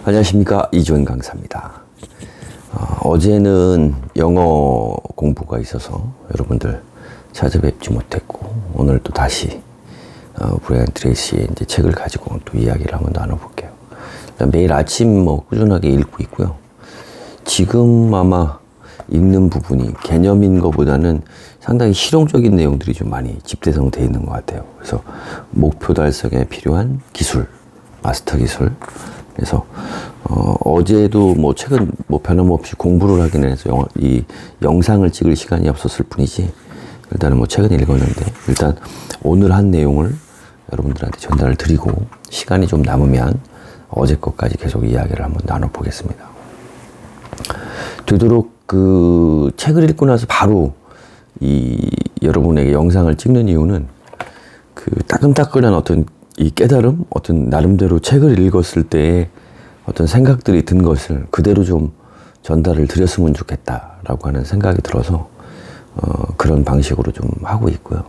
안녕하십니까, 이주원 강사입니다. 어제는 영어 공부가 있어서 여러분들 찾아뵙지 못했고, 오늘 또 다시 브라이언 트레이시의 이제 책을 가지고 또 이야기를 한번 나눠볼게요. 매일 아침 꾸준하게 읽고 있고요. 지금 아마 읽는 부분이 개념인 것보다는 상당히 실용적인 내용들이 좀 많이 집대성되어 있는 것 같아요. 그래서 목표 달성에 필요한 기술, 마스터 기술. 그래서 어제도 최근 변함없이 공부를 하긴 해서 이 영상을 찍을 시간이 없었을 뿐이지, 일단은 최근 읽었는데, 일단 오늘 한 내용을 여러분들한테 전달을 드리고, 시간이 좀 남으면 어제 것까지 계속 이야기를 한번 나눠보겠습니다. 되도록 그 책을 읽고 나서 바로 여러분에게 영상을 찍는 이유는 그 따끈따끈한 어떤 이 깨달음, 어떤 나름대로 책을 읽었을 때의 어떤 생각들이 든 것을 그대로 좀 전달을 드렸으면 좋겠다라고 하는 생각이 들어서 그런 방식으로 좀 하고 있고요.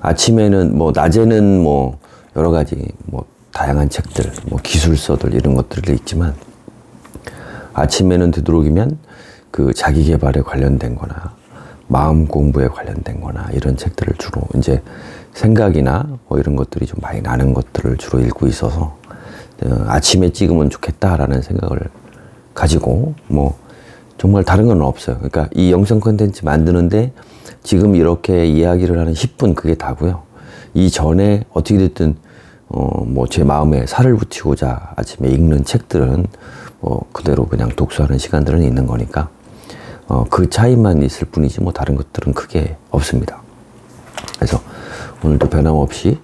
아침에는 낮에는 여러 가지 다양한 책들, 기술서들 이런 것들이 있지만, 아침에는 되도록이면 그 자기 개발에 관련된 거나 마음 공부에 관련된 거나 이런 책들을 주로 이제 생각이나 이런 것들이 좀 많이 나는 것들을 주로 읽고 있어서 아침에 찍으면 좋겠다라는 생각을 가지고 정말 다른 건 없어요. 그러니까 이 영상 콘텐츠 만드는데 지금 이렇게 이야기를 하는 10분 그게 다고요. 이 전에 어떻게 됐든 제 마음에 살을 붙이고자 아침에 읽는 책들은 그대로 그냥 독서하는 시간들은 있는 거니까 그 차이만 있을 뿐이지 다른 것들은 크게 없습니다. 그래서 오늘도 변함없이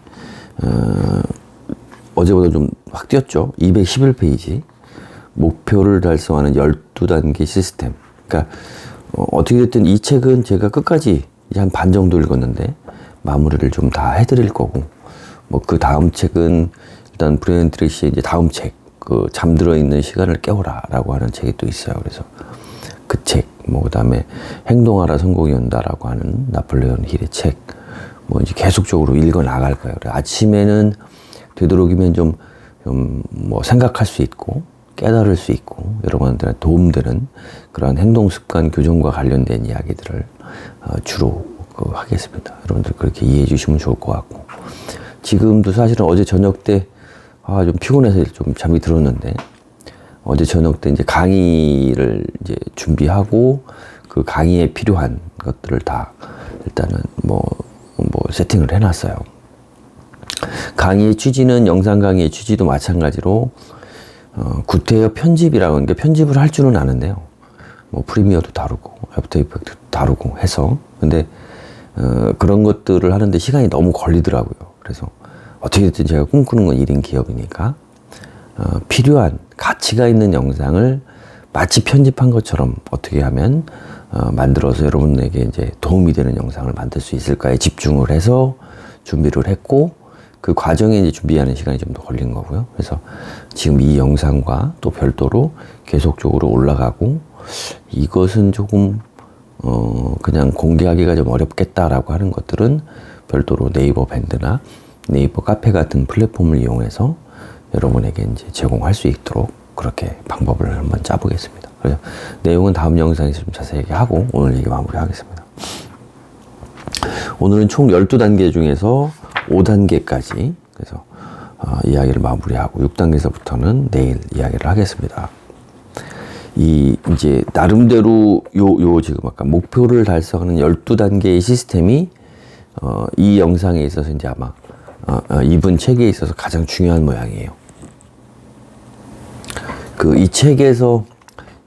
어제보다 좀 확 뛰었죠. 211페이지 목표를 달성하는 12단계 시스템. 그러니까 어떻게 됐든 이 책은 제가 끝까지 이제 한 반 정도 읽었는데 마무리를 좀 다 해드릴 거고, 그 다음 책은 일단 브라이언 트레이시의 이제 다음 책, 그 잠들어 있는 시간을 깨워라라고 하는 책이 또 있어요. 그래서 그 책, 그 다음에 행동하라 성공이 온다라고 하는 나폴레온 힐의 책, 이제 계속적으로 읽어 나갈 거예요. 아침에는 되도록이면 좀 생각할 수 있고 깨달을 수 있고 여러분들한테 도움되는 그런 행동 습관 교정과 관련된 이야기들을 주로 하겠습니다. 여러분들 그렇게 이해해 주시면 좋을 것 같고, 지금도 사실은 어제 저녁 때 좀 피곤해서 좀 잠이 들었는데, 어제 저녁 때 이제 강의를 이제 준비하고 그 강의에 필요한 것들을 다 일단은 세팅을 해놨어요. 강의의 취지는 영상 강의의 취지도 마찬가지로 구태여 편집이라고 하는 게, 편집을 할 줄은 아는데요. 프리미어도 다루고 애프터 이펙트도 다루고 해서, 근데 그런 것들을 하는데 시간이 너무 걸리더라고요. 그래서 어떻게든 제가 꿈꾸는 건 1인 기업이니까 필요한 가치가 있는 영상을 마치 편집한 것처럼 어떻게 하면 만들어서 여러분에게 이제 도움이 되는 영상을 만들 수 있을까에 집중을 해서 준비를 했고, 그 과정에 이제 준비하는 시간이 좀 더 걸린 거고요. 그래서 지금 이 영상과 또 별도로 계속적으로 올라가고, 이것은 조금 그냥 공개하기가 좀 어렵겠다라고 하는 것들은 별도로 네이버 밴드나 네이버 카페 같은 플랫폼을 이용해서 여러분에게 이제 제공할 수 있도록 그렇게 방법을 한번 짜보겠습니다. 그래서 내용은 다음 영상에서 좀 자세하게 하고 오늘 얘기 마무리하겠습니다. 오늘은 총 12단계 중에서 5단계까지, 그래서 이야기를 마무리하고 6단계에서부터는 내일 이야기를 하겠습니다. 이제 나름대로 지금 아까 목표를 달성하는 12단계의 시스템이 이 영상에 있어서 이제 아마 이분 책에 있어서 가장 중요한 모양이에요. 이 책에서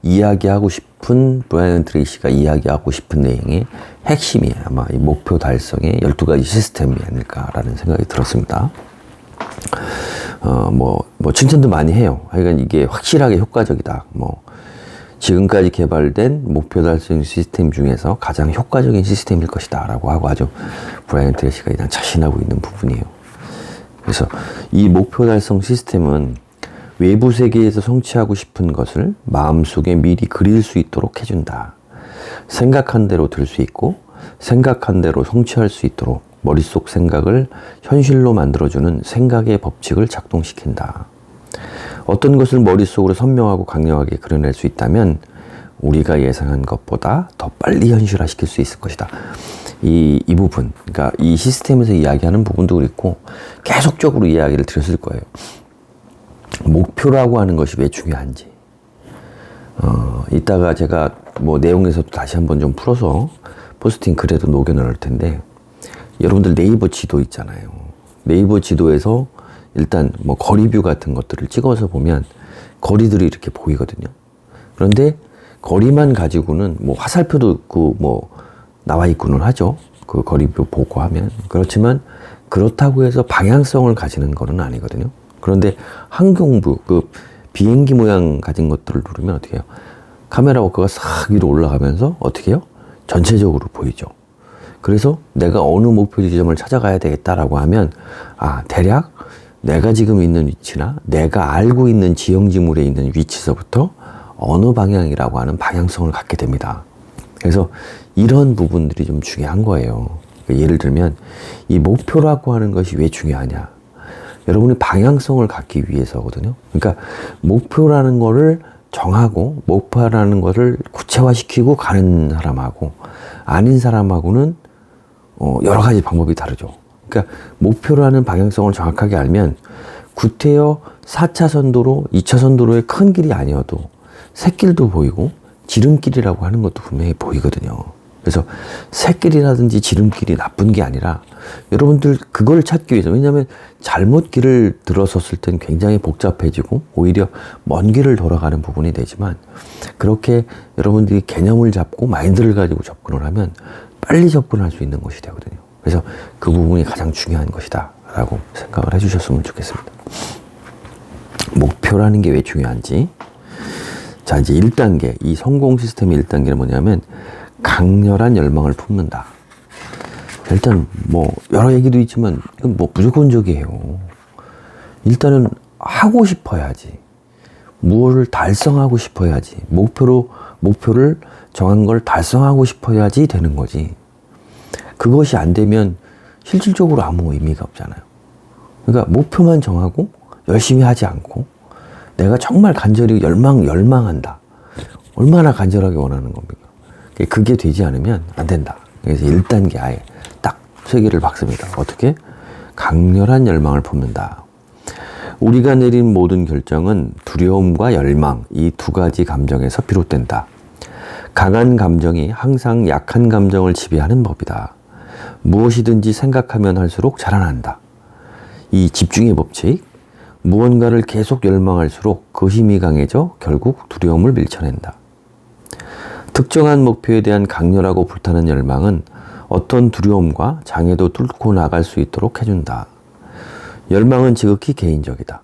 이야기하고 싶은, 브라이언 트레이시가 이야기하고 싶은 내용의 핵심이 아마 이 목표 달성의 12가지 시스템이 아닐까라는 생각이 들었습니다. 칭찬도 많이 해요. 하여간 이게 확실하게 효과적이다. 지금까지 개발된 목표 달성 시스템 중에서 가장 효과적인 시스템일 것이다 라고 하고 아주 브라이언 트레이시가 일단 자신하고 있는 부분이에요. 그래서 이 목표 달성 시스템은 외부 세계에서 성취하고 싶은 것을 마음속에 미리 그릴 수 있도록 해준다. 생각한 대로 들 수 있고 생각한 대로 성취할 수 있도록 머릿속 생각을 현실로 만들어주는 생각의 법칙을 작동시킨다. 어떤 것을 머릿속으로 선명하고 강력하게 그려낼 수 있다면 우리가 예상한 것보다 더 빨리 현실화시킬 수 있을 것이다. 이 부분, 그러니까 이 시스템에서 이야기하는 부분도 그렇고 계속적으로 이야기를 드렸을 거예요. 목표라고 하는 것이 왜 중요한지. 이따가 제가 뭐 내용에서도 다시 한번 좀 풀어서 포스팅 글에도 녹여 넣을 텐데, 여러분들 네이버 지도 있잖아요. 네이버 지도에서 일단 뭐 거리뷰 같은 것들을 찍어서 보면 거리들이 이렇게 보이거든요. 그런데 거리만 가지고는 뭐 화살표도 있고 뭐 나와 있고는 하죠. 그 거리표 보고 하면. 그렇지만 그렇다고 해서 방향성을 가지는 거는 아니거든요. 그런데 항공부, 그 비행기 모양 가진 것들을 누르면 어떻게 해요? 카메라 워커가 싹 위로 올라가면서 어떻게 해요? 전체적으로 보이죠. 그래서 내가 어느 목표 지점을 찾아가야 되겠다라고 하면, 대략 내가 지금 있는 위치나 내가 알고 있는 지형지물에 있는 위치서부터 어느 방향이라고 하는 방향성을 갖게 됩니다. 그래서 이런 부분들이 좀 중요한 거예요. 그러니까 예를 들면 이 목표라고 하는 것이 왜 중요하냐. 여러분이 방향성을 갖기 위해서거든요. 그러니까 목표라는 거를 정하고 목표라는 거를 구체화시키고 가는 사람하고 아닌 사람하고는 여러 가지 방법이 다르죠. 그러니까 목표라는 방향성을 정확하게 알면 구태여 4차선 도로, 2차선 도로의 큰 길이 아니어도 샛길도 보이고 지름길이라고 하는 것도 분명히 보이거든요. 그래서 샛길이라든지 지름길이 나쁜 게 아니라 여러분들 그걸 찾기 위해서, 왜냐하면 잘못 길을 들어섰을 땐 굉장히 복잡해지고 오히려 먼 길을 돌아가는 부분이 되지만, 그렇게 여러분들이 개념을 잡고 마인드를 가지고 접근을 하면 빨리 접근할 수 있는 것이 되거든요. 그래서 그 부분이 가장 중요한 것이다 라고 생각을 해주셨으면 좋겠습니다. 목표라는 게 왜 중요한지. 자, 이제 1단계, 이 성공 시스템의 1단계는 뭐냐면 강렬한 열망을 품는다. 일단 뭐 여러 얘기도 있지만 이건 뭐 무조건적이에요. 일단은 하고 싶어야지. 무엇을 달성하고 싶어야지. 목표를 정한 걸 달성하고 싶어야지 되는 거지. 그것이 안 되면 실질적으로 아무 의미가 없잖아요. 그러니까 목표만 정하고 열심히 하지 않고 내가 정말 간절히 열망한다. 얼마나 간절하게 원하는 겁니까? 그게 되지 않으면 안 된다. 그래서 1단계 아예 딱 3개를 박습니다. 어떻게? 강렬한 열망을 품는다. 우리가 내린 모든 결정은 두려움과 열망, 이 2가지 감정에서 비롯된다. 강한 감정이 항상 약한 감정을 지배하는 법이다. 무엇이든지 생각하면 할수록 자라난다. 이 집중의 법칙, 무언가를 계속 열망할수록 그 힘이 강해져 결국 두려움을 밀쳐낸다. 특정한 목표에 대한 강렬하고 불타는 열망은 어떤 두려움과 장애도 뚫고 나갈 수 있도록 해준다. 열망은 지극히 개인적이다.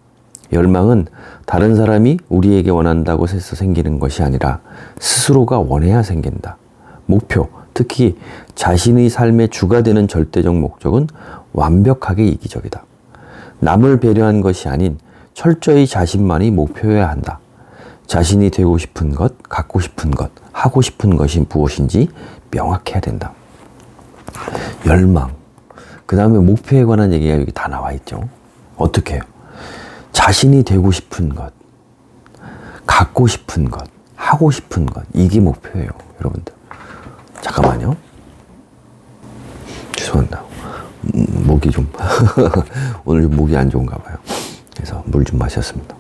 열망은 다른 사람이 우리에게 원한다고 해서 생기는 것이 아니라 스스로가 원해야 생긴다. 목표, 특히 자신의 삶의 주가 되는 절대적 목적은 완벽하게 이기적이다. 남을 배려한 것이 아닌 철저히 자신만이 목표여야 한다. 자신이 되고 싶은 것, 갖고 싶은 것, 하고 싶은 것이 무엇인지 명확해야 된다. 열망. 그 다음에 목표에 관한 얘기가 여기 다 나와 있죠. 어떻게 해요? 자신이 되고 싶은 것, 갖고 싶은 것, 하고 싶은 것. 이게 목표예요, 여러분들. 잠깐만요. 죄송합니다. 목이 좀 오늘 좀 목이 안 좋은가 봐요. 그래서 물 좀 마셨습니다.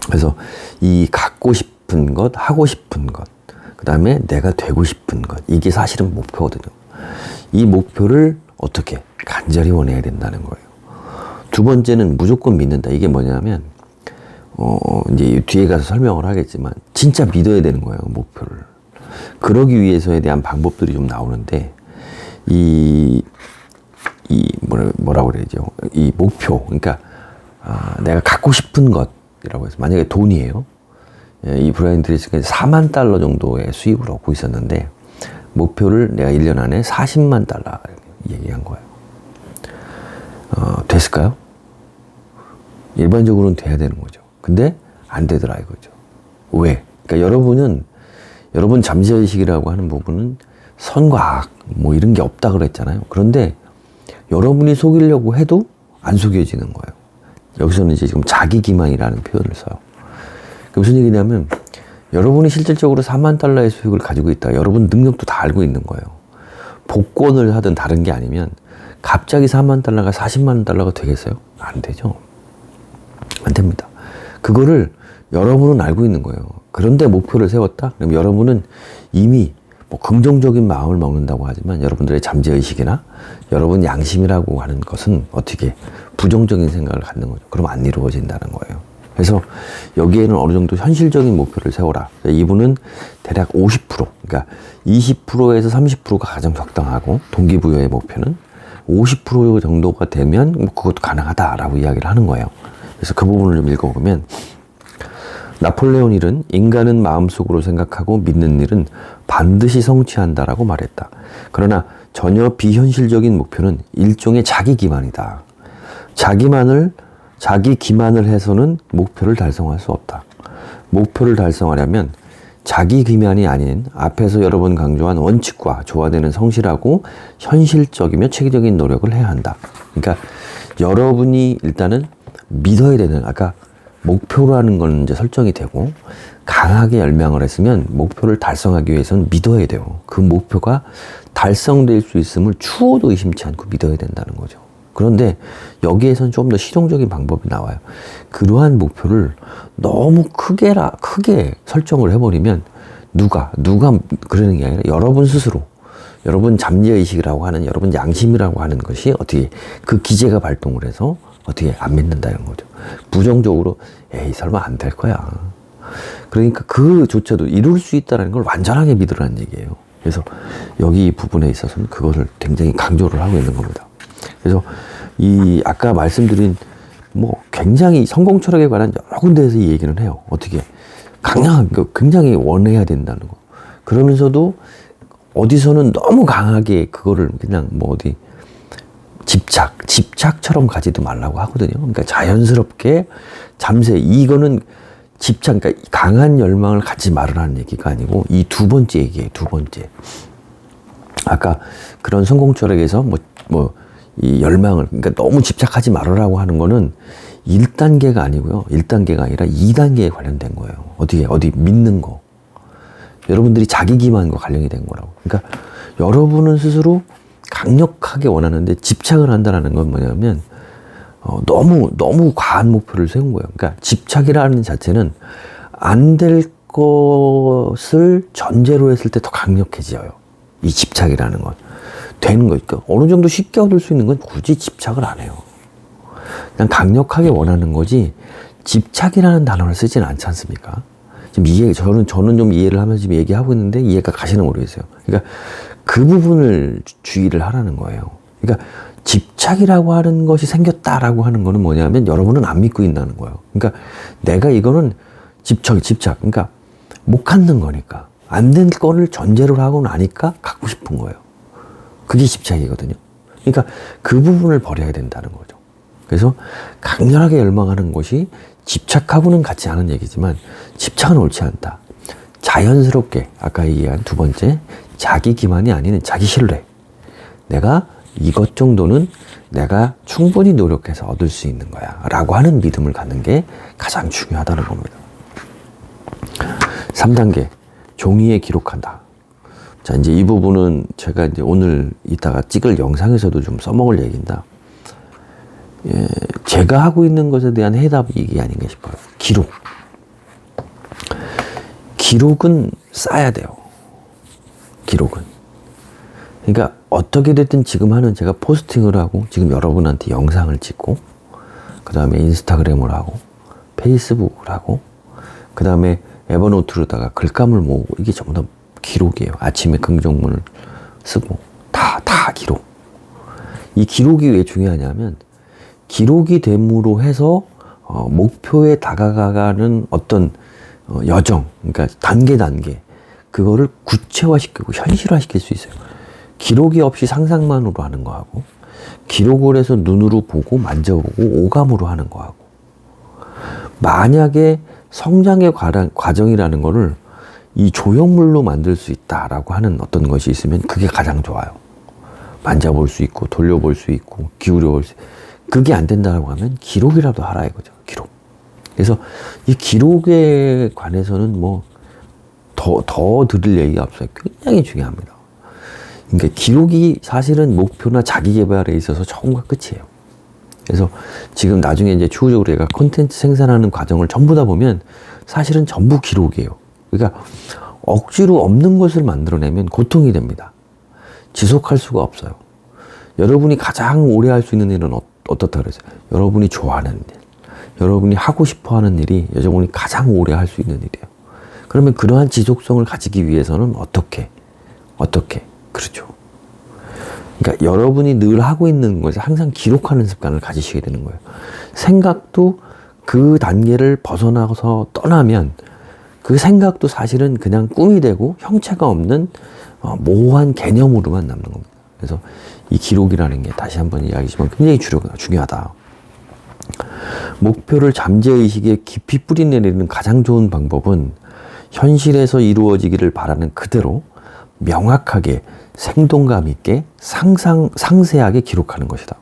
그래서 이 갖고 싶은 것, 하고 싶은 것, 그 다음에 내가 되고 싶은 것, 이게 사실은 목표거든요. 이 목표를 어떻게 간절히 원해야 된다는 거예요. 2번째는 무조건 믿는다. 이게 뭐냐면 이제 뒤에 가서 설명을 하겠지만 진짜 믿어야 되는 거예요, 목표를. 그러기 위해서에 대한 방법들이 좀 나오는데 뭐라고 그래야죠? 이 목표, 그러니까 내가 갖고 싶은 것이라고 해서 만약에 돈이에요. 이 브라이언 트레이시가 $4만 정도의 수입을 얻고 있었는데 목표를 내가 1년 안에 $40만 얘기한 거예요. 됐을까요? 일반적으로는 돼야 되는 거죠. 근데 안 되더라 이거죠. 왜? 그러니까 여러분 잠재의식이라고 하는 부분은 선과 악 뭐 이런 게 없다 그랬잖아요. 그런데 여러분이 속이려고 해도 안 속여지는 거예요. 여기서는 이제 지금 자기 기만이라는 표현을 써요. 그 무슨 얘기냐면 여러분이 실질적으로 4만 달러의 수익을 가지고 있다. 여러분 능력도 다 알고 있는 거예요. 복권을 하든 다른 게 아니면 갑자기 4만 달러가 40만 달러가 되겠어요? 안 되죠. 안 됩니다. 그거를 여러분은 알고 있는 거예요. 그런데 목표를 세웠다? 그럼 여러분은 이미 뭐 긍정적인 마음을 먹는다고 하지만 여러분들의 잠재의식이나 여러분 양심이라고 하는 것은 어떻게 부정적인 생각을 갖는 거죠. 그럼 안 이루어진다는 거예요. 그래서 여기에는 어느 정도 현실적인 목표를 세워라. 이분은 대략 50%, 그러니까 20%에서 30%가 가장 적당하고 동기부여의 목표는 50% 정도가 되면 뭐 그것도 가능하다라고 이야기를 하는 거예요. 그래서 그 부분을 좀 읽어보면 나폴레온 힐은 인간은 마음속으로 생각하고 믿는 일은 반드시 성취한다라고 말했다. 그러나 전혀 비현실적인 목표는 일종의 자기 기만이다. 자기 기만을 해서는 목표를 달성할 수 없다. 목표를 달성하려면 자기 기만이 아닌 앞에서 여러 번 강조한 원칙과 조화되는 성실하고 현실적이며 체계적인 노력을 해야 한다. 그러니까 여러분이 일단은 믿어야 되는, 아까 목표라는 건 이제 설정이 되고 강하게 열망을 했으면 목표를 달성하기 위해서는 믿어야 돼요. 그 목표가 달성될 수 있음을 추호도 의심치 않고 믿어야 된다는 거죠. 그런데 여기에선 좀 더 실용적인 방법이 나와요. 그러한 목표를 너무 크게 설정을 해버리면 누가 그러는 게 아니라 여러분 스스로, 여러분 잠재의식이라고 하는, 여러분 양심이라고 하는 것이 어떻게 그 기제가 발동을 해서 어떻게 안 믿는다는 거죠. 부정적으로 에이 설마 안 될 거야. 그러니까 그조차도 이룰 수 있다는 걸 완전하게 믿으라는 얘기예요. 그래서 여기 부분에 있어서는 그것을 굉장히 강조를 하고 있는 겁니다. 그래서 이 아까 말씀드린 뭐 굉장히 성공 철학에 관한 여러 군데에서 이 얘기는 해요. 어떻게 굉장히 원해야 된다는 거. 그러면서도 어디서는 너무 강하게 그거를 그냥 뭐 어디 집착처럼 가지도 말라고 하거든요. 그러니까 자연스럽게 이거는 집착, 그러니까 강한 열망을 갖지 말으라는 얘기가 아니고 이 두 번째 얘기예요. 두 번째. 아까 그런 성공 철학에서 이 열망을, 그러니까 너무 집착하지 말으라고 하는 거는 1단계가 아니고요. 1단계가 아니라 2단계에 관련된 거예요. 어디 믿는 거. 여러분들이 자기 기만과 관련이 된 거라고. 그러니까 여러분은 스스로 강력하게 원하는데 집착을 한다는 건 뭐냐면 너무 과한 목표를 세운 거예요. 그러니까 집착이라는 자체는 안 될 것을 전제로 했을 때 더 강력해져요. 이 집착이라는 건. 되는 거니까 어느 정도 쉽게 얻을 수 있는 건 굳이 집착을 안 해요. 그냥 강력하게 원하는 거지 집착이라는 단어를 쓰지는 않지 않습니까? 지금 저는 좀 이해를 하면서 지금 얘기하고 있는데 이해가 가시는 모르겠어요. 그러니까 그 부분을 주의를 하라는 거예요. 그러니까 집착이라고 하는 것이 생겼다라고 하는 거는 뭐냐면 여러분은 안 믿고 있다는 거예요. 그러니까 내가 이거는 집착. 그러니까 못 갖는 거니까. 안 된 거를 전제로 하고 나니까 갖고 싶은 거예요. 그게 집착이거든요. 그러니까 그 부분을 버려야 된다는 거죠. 그래서 강렬하게 열망하는 것이 집착하고는 같지 않은 얘기지만 집착은 옳지 않다. 자연스럽게 아까 얘기한 두 번째 자기 기만이 아닌 자기 신뢰. 내가 이것 정도는 내가 충분히 노력해서 얻을 수 있는 거야 라고 하는 믿음을 갖는 게 가장 중요하다는 겁니다. 3단계 종이에 기록한다. 자, 이제 이 부분은 제가 이제 오늘 이따가 찍을 영상에서도 좀 써먹을 얘기인데, 제가 하고 있는 것에 대한 해답이 이게 아닌가 싶어요. 기록은 쌓아야 돼요. 기록은. 그러니까 어떻게 됐든 지금 하는 제가 포스팅을 하고, 지금 여러분한테 영상을 찍고, 그 다음에 인스타그램을 하고, 페이스북을 하고, 그 다음에 에버노트로다가 글감을 모으고, 이게 전부 다 기록이에요. 아침에 긍정문을 쓰고 다 기록. 이 기록이 왜 중요하냐면 기록이 됨으로 해서 목표에 다가가는 어떤 여정, 그러니까 단계 그거를 구체화시키고 현실화시킬 수 있어요. 기록이 없이 상상만으로 하는 거하고 기록을 해서 눈으로 보고 만져보고 오감으로 하는 거하고, 만약에 성장의 과정이라는 거를 이 조형물로 만들 수 있다라고 하는 어떤 것이 있으면 그게 가장 좋아요. 만져볼 수 있고 돌려볼 수 있고 기울여볼 수 있고. 그게 안 된다고 하면 기록이라도 하라 이거죠. 기록. 그래서 이 기록에 관해서는 뭐 더 들을 얘기가 없어요. 굉장히 중요합니다. 그러니까 기록이 사실은 목표나 자기 개발에 있어서 처음과 끝이에요. 그래서 지금 나중에 이제 추후적으로 얘가 콘텐츠 생산하는 과정을 전부 다 보면 사실은 전부 기록이에요. 그러니까 억지로 없는 것을 만들어내면 고통이 됩니다. 지속할 수가 없어요. 여러분이 가장 오래 할 수 있는 일은 어떻다 그랬어요? 여러분이 좋아하는 일, 여러분이 하고 싶어 하는 일이 여러분이 가장 오래 할 수 있는 일이에요. 그러면 그러한 지속성을 가지기 위해서는 어떻게? 그렇죠. 그러니까 여러분이 늘 하고 있는 것을 항상 기록하는 습관을 가지시게 되는 거예요. 생각도 그 단계를 벗어나서 떠나면 그 생각도 사실은 그냥 꿈이 되고 형체가 없는 모호한 개념으로만 남는 겁니다. 그래서 이 기록이라는 게 다시 한번 이야기지만 굉장히 중요하다. 목표를 잠재의식에 깊이 뿌리내리는 가장 좋은 방법은 현실에서 이루어지기를 바라는 그대로 명확하게 생동감 있게 상세하게 기록하는 것이다.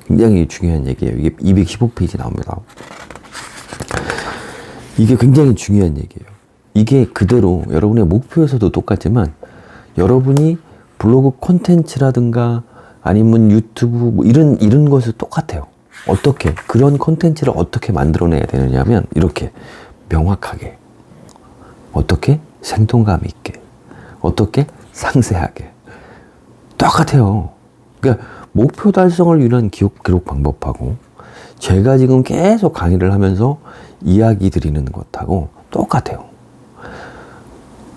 굉장히 중요한 얘기예요. 이게 215페이지 나옵니다. 이게 굉장히 중요한 얘기예요. 이게 그대로 여러분의 목표에서도 똑같지만 여러분이 블로그 콘텐츠라든가 아니면 유튜브 뭐 이런 것도 똑같아요. 어떻게 그런 콘텐츠를 어떻게 만들어내야 되느냐면 이렇게 명확하게, 어떻게 생동감 있게, 어떻게 상세하게 똑같아요. 그러니까 목표 달성을 위한 기록 방법하고 제가 지금 계속 강의를 하면서 이야기 드리는 것하고 똑같아요.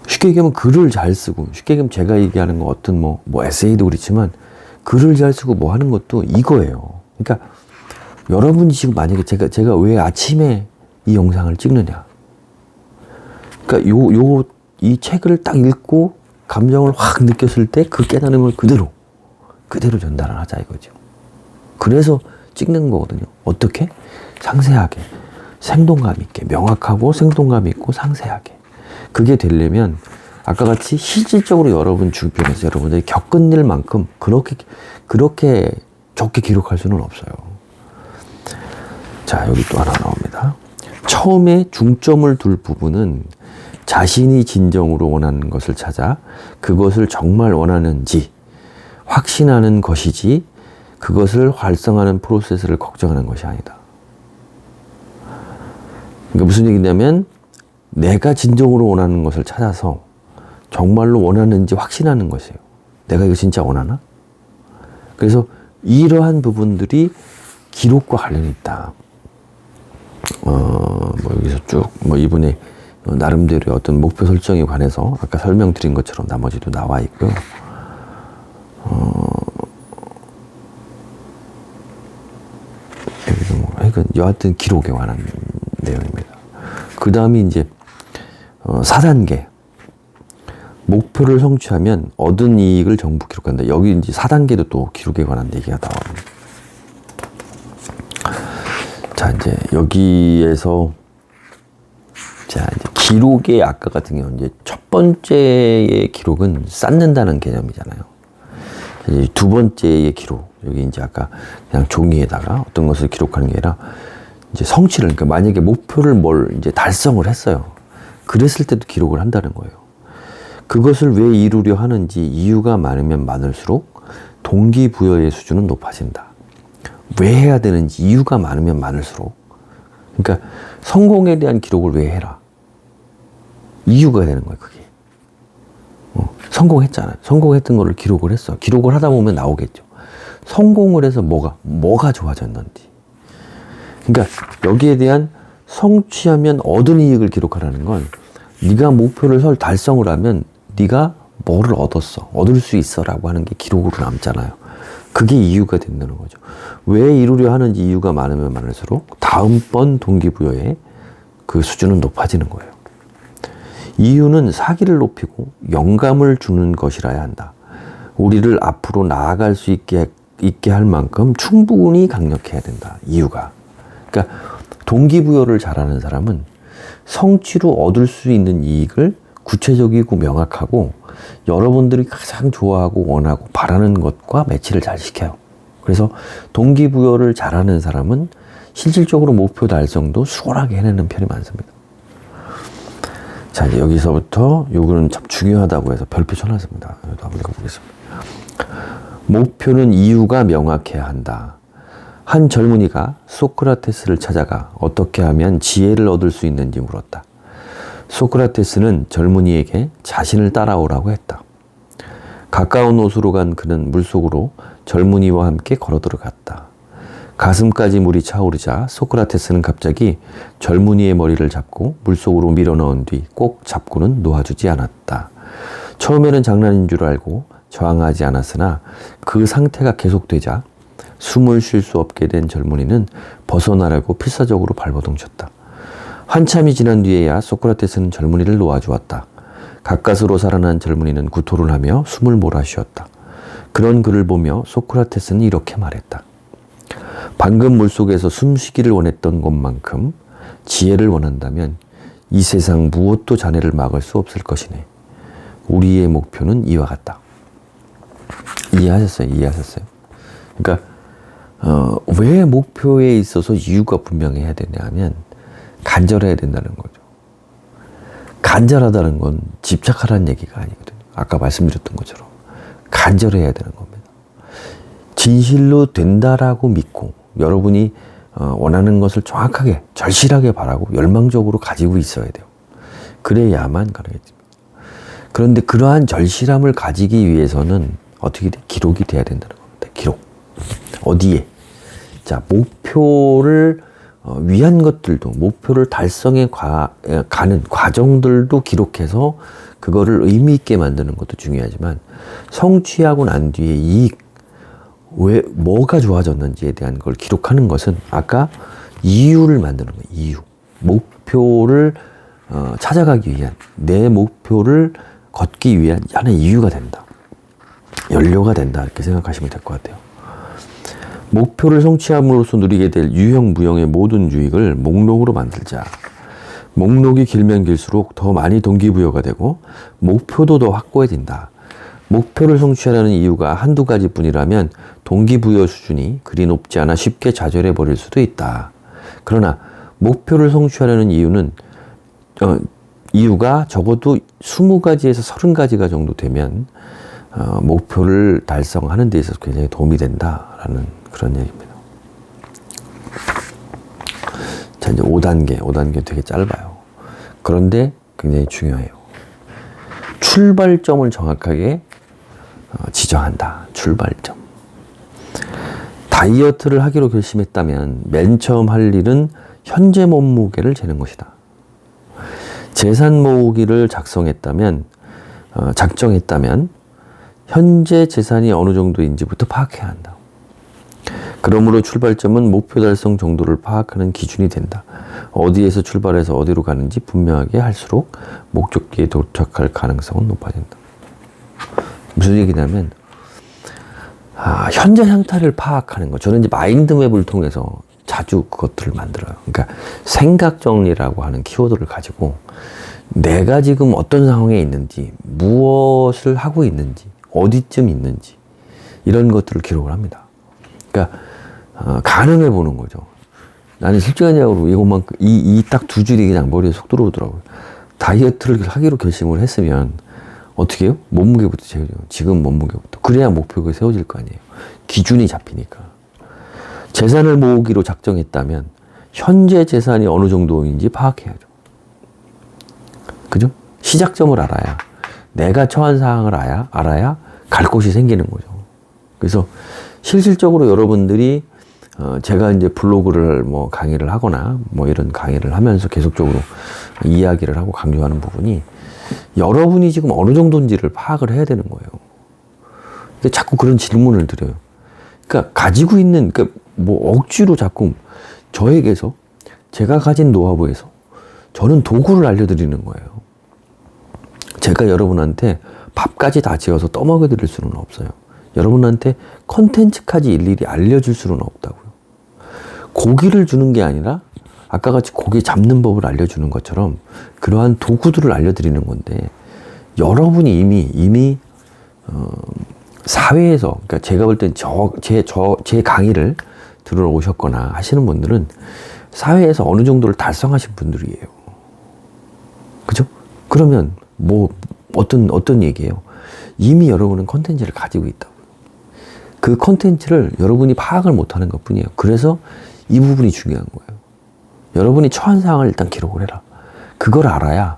쉽게 얘기하면 글을 잘 쓰고, 쉽게 얘기하면 제가 얘기하는 거 어떤 뭐 에세이도 그렇지만 글을 잘 쓰고 뭐 하는 것도 이거예요. 그러니까 여러분이 지금 만약에 제가 왜 아침에 이 영상을 찍느냐. 그러니까 이 책을 딱 읽고 감정을 확 느꼈을 때 그 깨달음을 그대로 전달을 하자 이거죠. 그래서 찍는 거거든요. 어떻게? 상세하게, 생동감 있게, 명확하고 생동감 있고 상세하게. 그게 되려면 아까 같이 실질적으로 여러분 주변에서 여러분들이 겪은 일만큼 그렇게 적게 기록할 수는 없어요. 자, 여기 또 하나 나옵니다. 처음에 중점을 둘 부분은 자신이 진정으로 원하는 것을 찾아 그것을 정말 원하는지 확신하는 것이지 그것을 활성화하는 프로세스를 걱정하는 것이 아니다. 그러니까 무슨 얘기냐면 내가 진정으로 원하는 것을 찾아서 정말로 원하는지 확신하는 것이에요. 내가 이거 진짜 원하나? 그래서 이러한 부분들이 기록과 관련이 있다. 여기서 쭉 이분의 나름대로의 어떤 목표 설정에 관해서 아까 설명드린 것처럼 나머지도 나와 있고요. 여기도 여하튼 기록에 관한 내용입니다. 그 다음이 이제 4단계. 목표를 성취하면 얻은 이익을 전부 기록한다. 여기 이제 4단계도 또 기록에 관한 얘기가 나옵니다. 자, 이제 여기에서 이제 기록의 아까 같은 경우는 이제 첫 번째의 기록은 쌓는다는 개념이잖아요. 이제 두 번째의 기록, 여기 이제 아까 그냥 종이에다가 어떤 것을 기록하는 게 아니라 이제 성취를, 그러니까 만약에 목표를 이제 달성을 했어요. 그랬을 때도 기록을 한다는 거예요. 그것을 왜 이루려 하는지 이유가 많으면 많을수록 동기부여의 수준은 높아진다. 왜 해야 되는지 이유가 많으면 많을수록. 그러니까 성공에 대한 기록을 왜 해라? 이유가 되는 거예요, 그게. 성공했잖아요. 성공했던 거를 기록을 했어. 기록을 하다 보면 나오겠죠. 성공을 해서 뭐가 좋아졌는지. 그러니까 여기에 대한 성취하면 얻은 이익을 기록하라는 건 네가 목표를 달성을 하면 네가 뭐를 얻었어, 얻을 수 있어라고 하는 게 기록으로 남잖아요. 그게 이유가 된다는 거죠. 왜 이루려 하는지 이유가 많으면 많을수록 다음번 동기부여의 그 수준은 높아지는 거예요. 이유는 사기를 높이고 영감을 주는 것이라야 한다. 우리를 앞으로 나아갈 수 있게 할 만큼 충분히 강력해야 된다. 이유가. 그러니까 동기부여를 잘하는 사람은 성취로 얻을 수 있는 이익을 구체적이고 명확하고 여러분들이 가장 좋아하고 원하고 바라는 것과 매치를 잘 시켜요. 그래서 동기부여를 잘하는 사람은 실질적으로 목표 달성도 수월하게 해내는 편이 많습니다. 자, 이제 여기서부터 요거는 참 중요하다고 해서 별표 쳐놨습니다. 이것도 한번 읽어보겠습니다. 목표는 이유가 명확해야 한다. 한 젊은이가 소크라테스를 찾아가 어떻게 하면 지혜를 얻을 수 있는지 물었다. 소크라테스는 젊은이에게 자신을 따라오라고 했다. 가까운 옷으로 간 그는 물속으로 젊은이와 함께 걸어 들어갔다. 가슴까지 물이 차오르자 소크라테스는 갑자기 젊은이의 머리를 잡고 물속으로 밀어넣은 뒤 꼭 잡고는 놓아주지 않았다. 처음에는 장난인 줄 알고 저항하지 않았으나 그 상태가 계속되자 숨을 쉴 수 없게 된 젊은이는 벗어나려고 필사적으로 발버둥쳤다. 한참이 지난 뒤에야 소크라테스는 젊은이를 놓아주었다. 가까스로 살아난 젊은이는 구토를 하며 숨을 몰아쉬었다. 그런 그를 보며 소크라테스는 이렇게 말했다. 방금 물속에서 숨쉬기를 원했던 것만큼 지혜를 원한다면 이 세상 무엇도 자네를 막을 수 없을 것이네. 우리의 목표는 이와 같다. 이해하셨어요? 그러니까 왜 목표에 있어서 이유가 분명해야 되냐 하면 간절해야 된다는 거죠. 간절하다는 건 집착하라는 얘기가 아니거든요. 아까 말씀드렸던 것처럼 간절해야 되는 겁니다. 진실로 된다라고 믿고 여러분이 원하는 것을 정확하게 절실하게 바라고 열망적으로 가지고 있어야 돼요. 그래야만 가능해집니다. 그런데 그러한 절실함을 가지기 위해서는 어떻게 돼? 기록이 돼야 된다는 겁니다. 기록. 어디에? 자, 목표를 위한 것들도, 목표를 달성해 가는 과정들도 기록해서 그거를 의미 있게 만드는 것도 중요하지만 성취하고 난 뒤에 이익, 왜, 뭐가 좋아졌는지에 대한 걸 기록하는 것은 아까 이유를 만드는 거예요. 이유. 목표를 찾아가기 위한, 내 목표를 걷기 위한 하나의 이유가 된다. 연료가 된다. 이렇게 생각하시면 될 것 같아요. 목표를 성취함으로써 누리게 될 유형, 무형의 모든 유익을 목록으로 만들자. 목록이 길면 길수록 더 많이 동기부여가 되고 목표도 더 확고해진다. 목표를 성취하려는 이유가 한두 가지 뿐이라면 동기부여 수준이 그리 높지 않아 쉽게 좌절해 버릴 수도 있다. 그러나 목표를 성취하려는 이유가 적어도 20가지에서 30가지가 정도 되면 목표를 달성하는 데 있어서 굉장히 도움이 된다라는 그런 얘기입니다. 자, 이제 5단계 되게 짧아요. 그런데 굉장히 중요해요. 출발점을 정확하게 지정한다. 출발점. 다이어트를 하기로 결심했다면 맨 처음 할 일은 현재 몸무게를 재는 것이다. 재산 모으기를 작정했다면 현재 재산이 어느 정도인지부터 파악해야 한다. 그러므로 출발점은 목표 달성 정도를 파악하는 기준이 된다. 어디에서 출발해서 어디로 가는지 분명하게 할수록 목적지에 도착할 가능성은 높아진다. 무슨 얘기냐면 현재 상태를 파악하는 거. 저는 이제 마인드맵을 통해서 자주 그것들을 만들어요. 그러니까 생각 정리라고 하는 키워드를 가지고 내가 지금 어떤 상황에 있는지, 무엇을 하고 있는지, 어디쯤 있는지 이런 것들을 기록을 합니다. 그러니까 가늠해 보는 거죠. 나는 실질적으로 이것만 이 딱 두 줄이 그냥 머리에 쏙 들어오더라고요. 다이어트를 하기로 결심을 했으면 어떻게 해요? 몸무게부터 재요. 지금 몸무게부터. 그래야 목표가 세워질 거 아니에요. 기준이 잡히니까. 재산을 모으기로 작정했다면 현재 재산이 어느 정도인지 파악해야죠. 그죠? 시작점을 알아야, 내가 처한 상황을 알아야 갈 곳이 생기는 거죠. 그래서 실질적으로 여러분들이 제가 이제 블로그를 강의를 하거나 이런 강의를 하면서 계속적으로 이야기를 하고 강조하는 부분이 여러분이 지금 어느 정도인지를 파악을 해야 되는 거예요. 근데 자꾸 그런 질문을 드려요. 그러니까 가지고 있는, 억지로 자꾸 저에게서 제가 가진 노하우에서 저는 도구를 알려드리는 거예요. 제가 여러분한테 밥까지 다 지어서 떠먹여 드릴 수는 없어요. 여러분한테 컨텐츠까지 일일이 알려줄 수는 없다고요. 고기를 주는 게 아니라 아까 같이 고기 잡는 법을 알려주는 것처럼 그러한 도구들을 알려드리는 건데 여러분이 이미 사회에서, 그러니까 제가 볼 땐 제 강의를 들으러 오셨거나 하시는 분들은 사회에서 어느 정도를 달성하신 분들이에요. 그죠? 그러면 뭐 어떤 얘기예요? 이미 여러분은 컨텐츠를 가지고 있다고. 그 컨텐츠를 여러분이 파악을 못하는 것 뿐이에요. 그래서 이 부분이 중요한 거예요. 여러분이 처한 상황을 일단 기록을 해라. 그걸 알아야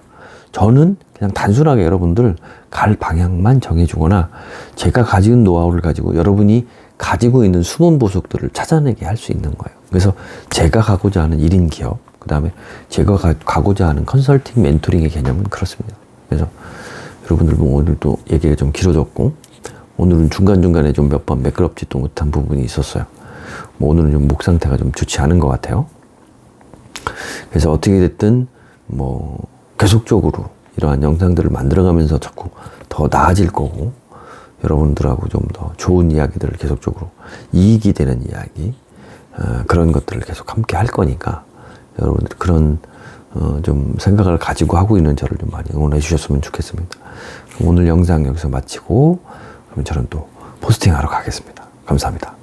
저는 그냥 단순하게 여러분들 갈 방향만 정해주거나 제가 가진 노하우를 가지고 여러분이 가지고 있는 숨은 보석들을 찾아내게 할 수 있는 거예요. 그래서 제가 가고자 하는 1인 기업, 그 다음에 제가 가고자 하는 컨설팅, 멘토링의 개념은 그렇습니다. 그래서 여러분들 뭐 오늘도 얘기가 좀 길어졌고, 오늘은 중간중간에 좀 몇 번 매끄럽지도 못한 부분이 있었어요. 뭐 오늘은 좀 목 상태가 좀 좋지 않은 것 같아요. 그래서 어떻게 됐든 뭐 계속적으로 이러한 영상들을 만들어가면서 자꾸 더 나아질 거고, 여러분들하고 좀 더 좋은 이야기들을 계속적으로 이익이 되는 이야기, 그런 것들을 계속 함께 할 거니까 여러분들 그런 좀 생각을 가지고 하고 있는 저를 좀 많이 응원해 주셨으면 좋겠습니다. 오늘 영상 여기서 마치고 그럼 저는 또 포스팅하러 가겠습니다. 감사합니다.